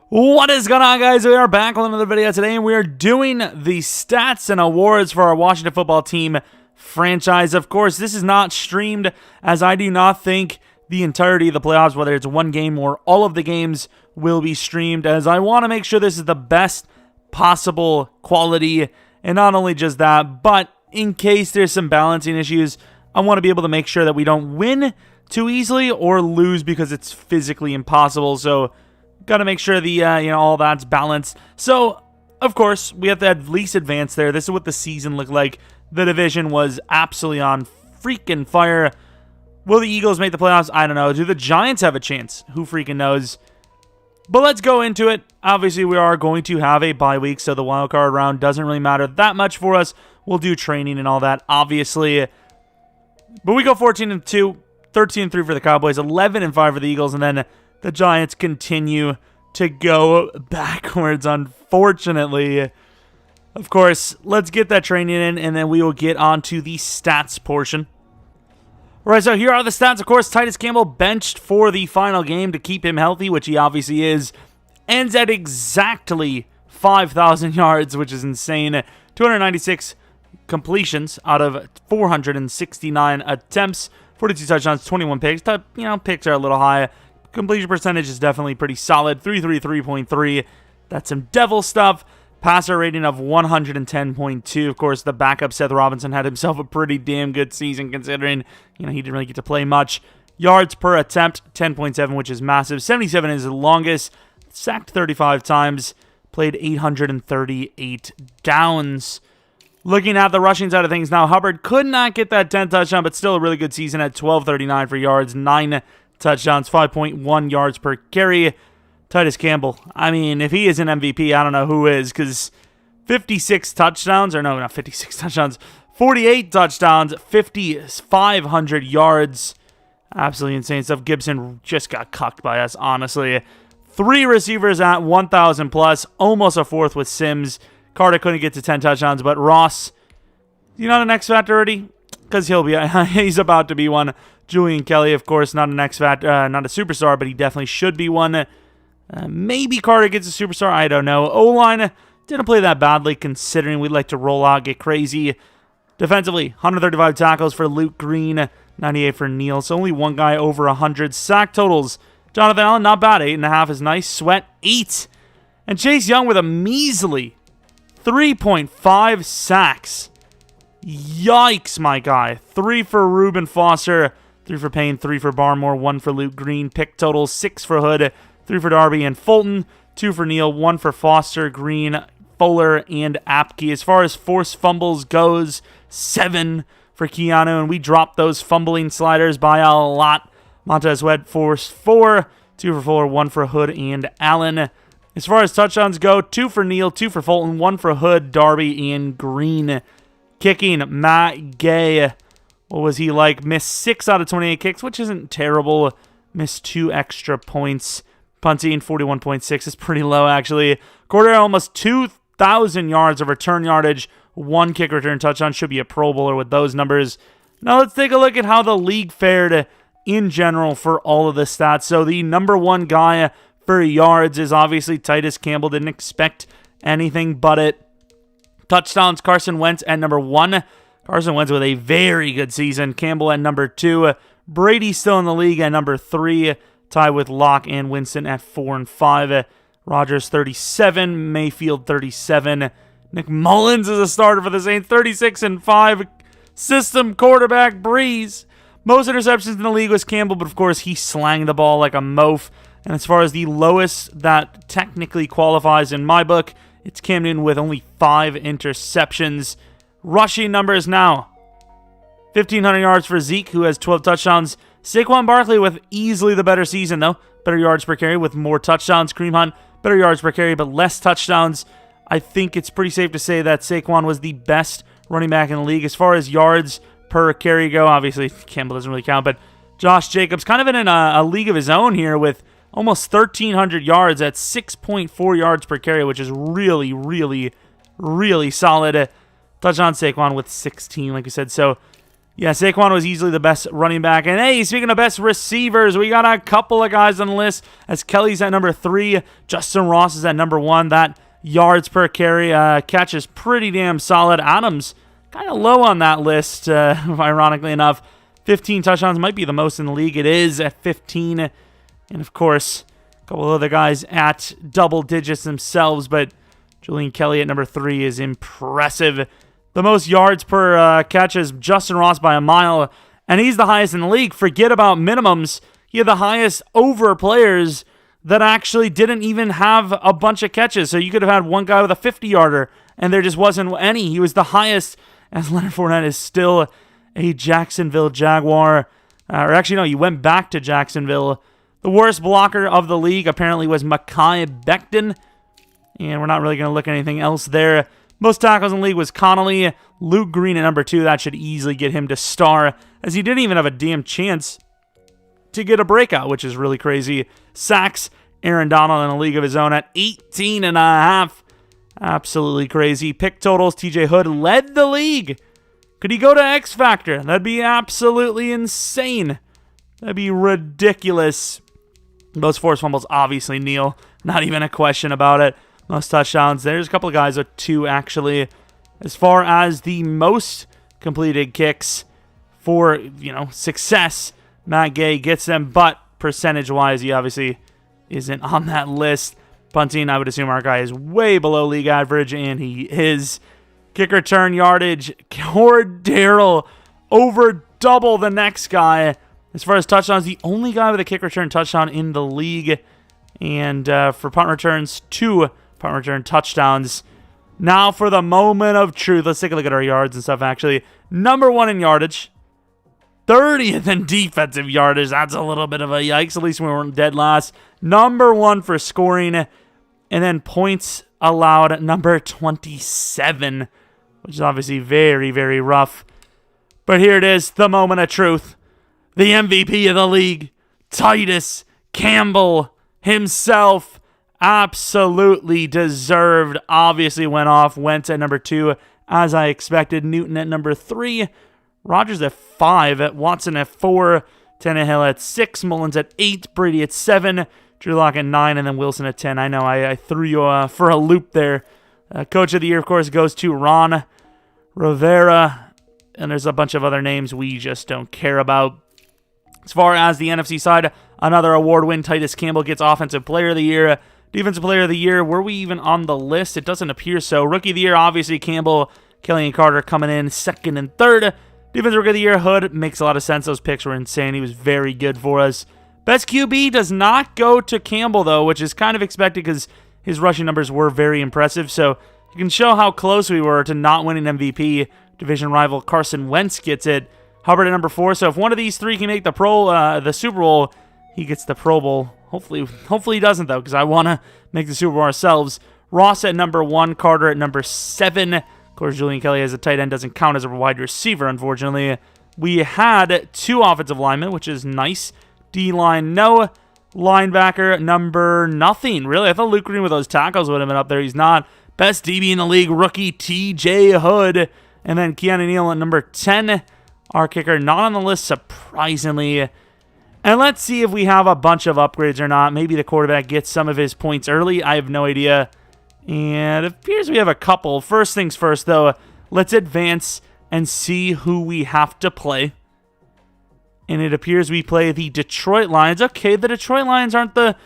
What is going on, guys? We are back with another video today, and we are doing the stats and awards for our Washington football team franchise. Of course, this is not streamed, as I do not think the entirety of the playoffs, whether it's one game or all of the games, will be streamed, as I want to make sure this is the best possible quality. And not only just that, but in case there's some balancing issues, I want to be able to make sure that we don't win too easily or lose because it's physically impossible. So got to make sure the all that's balanced. So, of course, we have to at least advance there. This is what the season looked like. The division was absolutely on freaking fire. Will the Eagles make the playoffs? I don't know. Do the Giants have a chance? Who freaking knows? But let's go into it. Obviously, we are going to have a bye week, so the wild card round doesn't really matter that much for us. We'll do training and all that, obviously. But we go 14-2, 13-3 for the Cowboys, 11-5 for the Eagles, and then the Giants continue to go backwards, unfortunately. Of course, let's get that training in, and then we will get on to the stats portion. All right, so here are the stats. Of course, Titus Campbell benched for the final game to keep him healthy, which he obviously is. Ends at exactly 5,000 yards, which is insane. 296 completions out of 469 attempts. 42 touchdowns, 21 picks. Picks are a little high. Completion percentage is definitely pretty solid. 333.3. That's some devil stuff. Passer rating of 110.2. Of course, the backup Seth Robinson had himself a pretty damn good season considering, he didn't really get to play much. Yards per attempt, 10.7, which is massive. 77 is the longest. Sacked 35 times. Played 838 downs. Looking at the rushing side of things now, Hubbard could not get that 10 touchdown, but still a really good season at 1239 for yards, 9 touchdowns, 5.1 yards per carry. Titus Campbell, I mean, if he is an MVP, I don't know who is, because 56 touchdowns, or no, not 56 touchdowns, 48 touchdowns, 5,500 yards. Absolutely insane stuff. Gibson just got cucked by us, honestly. 3 receivers at 1,000 plus, almost a fourth with Sims. Carter couldn't get to 10 touchdowns, but Ross, not an X Factor already? Because he's about to be one. Julian Kelly, of course, not an X Factor, not a superstar, but he definitely should be one. Maybe Carter gets a superstar, I don't know. O-line didn't play that badly, considering we'd like to roll out, get crazy. Defensively, 135 tackles for Luke Green, 98 for Neal, so only one guy over 100. Sack totals, Jonathan Allen, not bad, 8.5 is nice. Sweat, 8. And Chase Young with a measly 3.5 sacks. Yikes, my guy. 3 for Reuben Foster, 3 for Payne, 3 for Barmore, 1 for Luke Green. Pick totals, 6 for Hood, 3 for Darby and Fulton, 2 for Neal, 1 for Foster, Green, Fuller, and Apke. As far as forced fumbles goes, 7 for Keanu, and we dropped those fumbling sliders by a lot. Montez Sweat forced 4, 2 for Fuller, 1 for Hood and Allen. As far as touchdowns go, 2 for Neal, 2 for Fulton, 1 for Hood, Darby, and Green. Kicking, Matt Gay, what was he like? Missed 6 out of 28 kicks, which isn't terrible. Missed 2 extra points. Punting, 41.6 is pretty low, actually. Cordero, almost 2,000 yards of return yardage. 1 kick return touchdown. Should be a Pro Bowler with those numbers. Now let's take a look at how the league fared in general for all of the stats. So the number 1 guy for yards is obviously Titus Campbell. Didn't expect anything but it. Touchdowns, Carson Wentz at number 1. Carson Wentz with a very good season. Campbell at number 2. Brady still in the league at number 3. Tied with Locke and Winston at 4 and 5. Rodgers 37. Mayfield 37. Nick Mullins is a starter for the Saints. 36 and 5. System quarterback Breeze. Most interceptions in the league was Campbell, but of course he slanged the ball like a moaf. And as far as the lowest that technically qualifies in my book, it's Cam Newton with only 5 interceptions. Rushing numbers now. 1,500 yards for Zeke, who has 12 touchdowns. Saquon Barkley with easily the better season, though. Better yards per carry with more touchdowns. Kareem Hunt, better yards per carry, but less touchdowns. I think it's pretty safe to say that Saquon was the best running back in the league. As far as yards per carry go, obviously Campbell doesn't really count, but Josh Jacobs kind of in a league of his own here with almost 1,300 yards at 6.4 yards per carry, which is really, really, really solid. Touchdown Saquon with 16, like I said. So Yeah, Saquon was easily the best running back. And hey, speaking of best receivers, we got a couple of guys on the list. As Kelly's at number 3, Justin Ross is at number 1. That yards per carry catch is pretty damn solid. Adams kind of low on that list, ironically enough. 15 touchdowns might be the most in the league. It is at 15. And of course, a couple of other guys at double digits themselves. But Julian Kelly at number 3 is impressive. The most yards per catch is Justin Ross by a mile, and he's the highest in the league. Forget about minimums. He had the highest over players that actually didn't even have a bunch of catches. So you could have had one guy with a 50-yarder, and there just wasn't any. He was the highest, as Leonard Fournette is still a Jacksonville Jaguar. Or actually, no, he went back to Jacksonville. The worst blocker of the league apparently was Mekhi Becton, and we're not really going to look at anything else there. Most tackles in the league was Connolly. Luke Green at number 2. That should easily get him to star, as he didn't even have a damn chance to get a breakout, which is really crazy. Sacks, Aaron Donald in a league of his own at 18.5. Absolutely crazy. Pick totals, TJ Hood led the league. Could he go to X Factor? That'd be absolutely insane. That'd be ridiculous. Most forced fumbles, obviously, Neal. Not even a question about it. Most touchdowns. There's a couple of guys with 2, actually. As far as the most completed kicks for, success, Matt Gay gets them, but percentage-wise, he obviously isn't on that list. Punting, I would assume our guy is way below league average, and he is. Kick return yardage, Cordero over double the next guy. As far as touchdowns, the only guy with a kick return touchdown in the league. And for punt returns, 2 punt return touchdowns. Now for the moment of truth. Let's take a look at our yards and stuff, actually. Number 1 in yardage. 30th in defensive yardage. That's a little bit of a yikes. At least we weren't dead last. Number 1 for scoring. And then points allowed at number 27. Which is obviously very, very rough. But here it is. The moment of truth. The MVP of the league. Titus Campbell himself. Absolutely deserved. Obviously went at number 2, as I expected. Newton at number 3. Rodgers at 5. Watson at 4. Tannehill at 6. Mullins at 8. Brady at 7. Drew Lock at 9. And then Wilson at 10. I know I threw you for a loop there. Coach of the year, of course, goes to Ron Rivera. And there's a bunch of other names we just don't care about. As far as the NFC side, another award win. Titus Campbell gets Offensive Player of the Year. Defensive Player of the Year, were we even on the list? It doesn't appear so. Rookie of the Year, obviously Campbell, Kelly, and Carter coming in 2nd and 3rd. Defensive Rookie of the Year, Hood, makes a lot of sense. Those picks were insane. He was very good for us. Best QB does not go to Campbell, though, which is kind of expected because his rushing numbers were very impressive. So you can show how close we were to not winning MVP. Division rival Carson Wentz gets it. Hubbard at number 4. So if one of these 3 can make the Super Bowl, he gets the Pro Bowl. Hopefully he doesn't, though, because I want to make the Super Bowl ourselves. Ross at number 1, Carter at number 7. Of course, Julian Kelly as a tight end doesn't count as a wide receiver, unfortunately. We had 2 offensive linemen, which is nice. D-line, no. Linebacker, number nothing, really. I thought Luke Green with those tackles would have been up there. He's not. Best DB in the league, rookie TJ Hood. And then Keanu Neal at number 10. Our kicker, not on the list, surprisingly. And let's see if we have a bunch of upgrades or not. Maybe the quarterback gets some of his points early. I have no idea. And it appears we have a couple. First things first, though. Let's advance and see who we have to play. And it appears we play the Detroit Lions. Okay, the Detroit Lions aren't the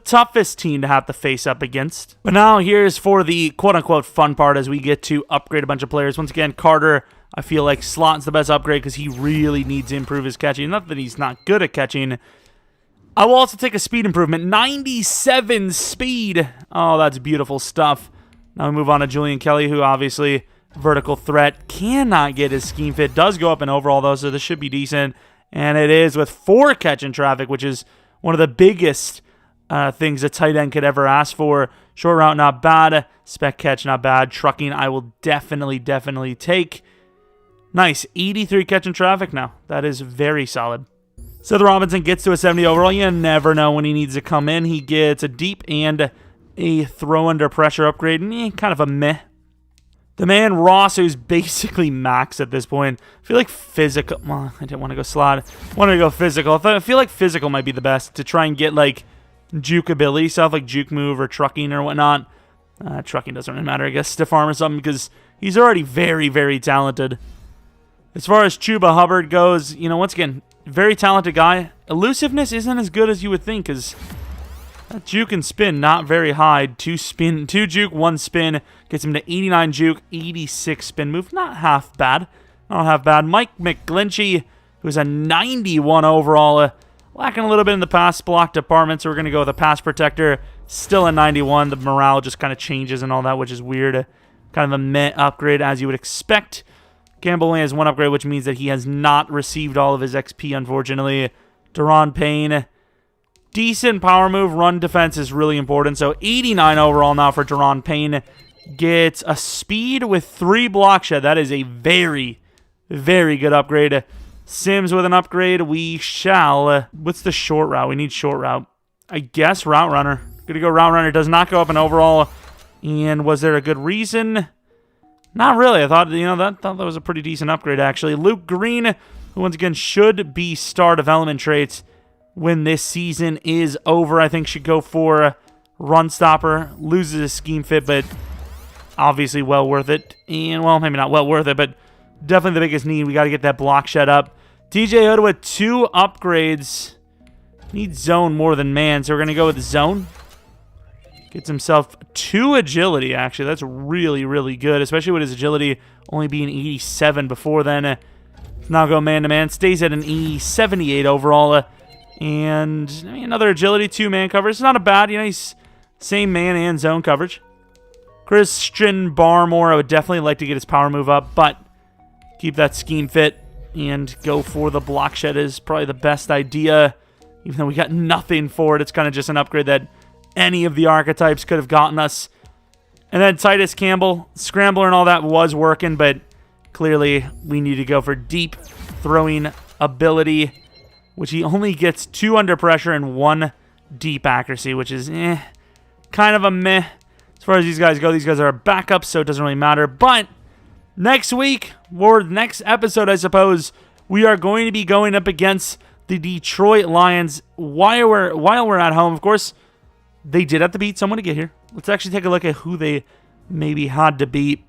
toughest team to have to face up against. But now here's for the quote-unquote fun part as we get to upgrade a bunch of players. Once again, Carter, I feel like slot's the best upgrade because he really needs to improve his catching. Not that he's not good at catching. I will also take a speed improvement. 97 speed. Oh, that's beautiful stuff. Now we move on to Julian Kelly, who obviously vertical threat cannot get his scheme fit. Does go up in overall, though, so this should be decent. And it is with 4 catching traffic, which is one of the biggest things a tight end could ever ask for. Short route, not bad. Spec catch, not bad. Trucking, I will definitely take. Nice. 83 catching traffic now. That is very solid. Seth Robinson gets to a 70 overall. You never know when he needs to come in. He gets a deep and a throw under pressure upgrade. Kind of a meh. The man Ross, who's basically max at this point. I feel like physical. Well, I didn't want to go slot. I wanted to go physical. I feel like physical might be the best to try and get like juke ability stuff, like juke move or trucking or whatnot. Trucking doesn't really matter, I guess. Stiff arm or something, because he's already very, very talented. As far as Chuba Hubbard goes, you know, once again, very talented guy. Elusiveness isn't as good as you would think, because that juke and spin, not very high. 2 juke, 1 spin. Gets him to 89 juke, 86 spin move. Not half bad. Not half bad. Mike McGlinchey, who's a 91 overall. Lacking a little bit in the pass block department, so we're going to go with a pass protector. Still a 91. The morale just kind of changes and all that, which is weird. Kind of a meh upgrade, as you would expect. Campbell only has 1 upgrade, which means that he has not received all of his XP, unfortunately. Duron Payne. Decent power move. Run defense is really important. So 89 overall now for Duron Payne. Gets a speed with 3 block shed. That is a very, very good upgrade. Sims with an upgrade. We shall. What's the short route? We need short route. I guess route runner. Gonna go route runner. Does not go up in overall. And was there a good reason? Not really. I thought, you know, that was a pretty decent upgrade, actually. Luke Green, who once again should be star development traits when this season is over. I think should go for run stopper. Loses his scheme fit, but obviously well worth it. And, well, maybe not well worth it, but definitely the biggest need. We got to get that block shed up. TJ Hood with 2 upgrades. Needs zone more than man, so we're going to go with zone. Gets himself 2 agility, actually. That's really, really good, especially with his agility only being 87 before then. Now go man-to-man. Stays at an 78 overall. And I mean, another agility, 2-man coverage. It's not a bad, you know, he's same man and zone coverage. Christian Barmore, I would definitely like to get his power move up, but keep that scheme fit and go for the block shed is probably the best idea. Even though we got nothing for it, it's kind of just an upgrade that any of the archetypes could have gotten us. And then Titus Campbell, Scrambler and all that was working, but clearly we need to go for deep throwing ability, which he only gets 2 under pressure and 1 deep accuracy, which is kind of a meh. As far as these guys go, these guys are backups, so it doesn't really matter. But next week, or next episode, I suppose, we are going to be going up against the Detroit Lions while we're at home. Of course, they did have to beat someone to get here. Let's actually take a look at who they maybe had to beat.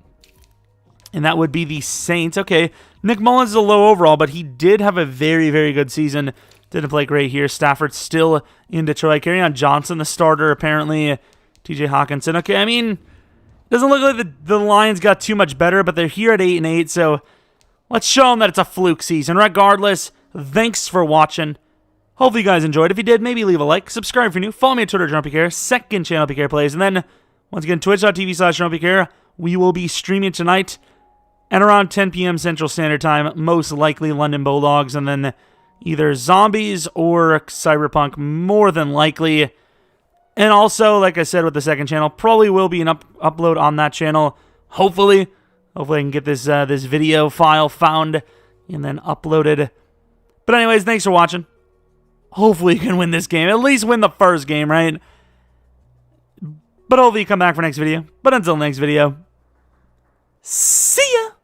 And that would be the Saints. Okay, Nick Mullins is a low overall, but he did have a very, very good season. Didn't play great here. Stafford still in Detroit. Kerryon Johnson, the starter, apparently. TJ Hawkinson. Okay, I mean, doesn't look like the Lions got too much better, but they're here at 8-8, so let's show them that it's a fluke season. Regardless, thanks for watching. Hopefully you guys enjoyed. If you did, maybe leave a like. Subscribe if you're new. Follow me on Twitter, Jeromepkr. Second channel, PK Plays. And then, once again, twitch.tv/Jeromepkr. We will be streaming tonight at around 10 p.m. Central Standard Time. Most likely London Bulldogs. And then either Zombies or Cyberpunk, more than likely. And also, like I said with the second channel, probably will be an upload on that channel. Hopefully I can get this this video file found and then uploaded. But anyways, thanks for watching. Hopefully you can win this game. At least win the first game, right? But hopefully you come back for next video. But until next video, see ya!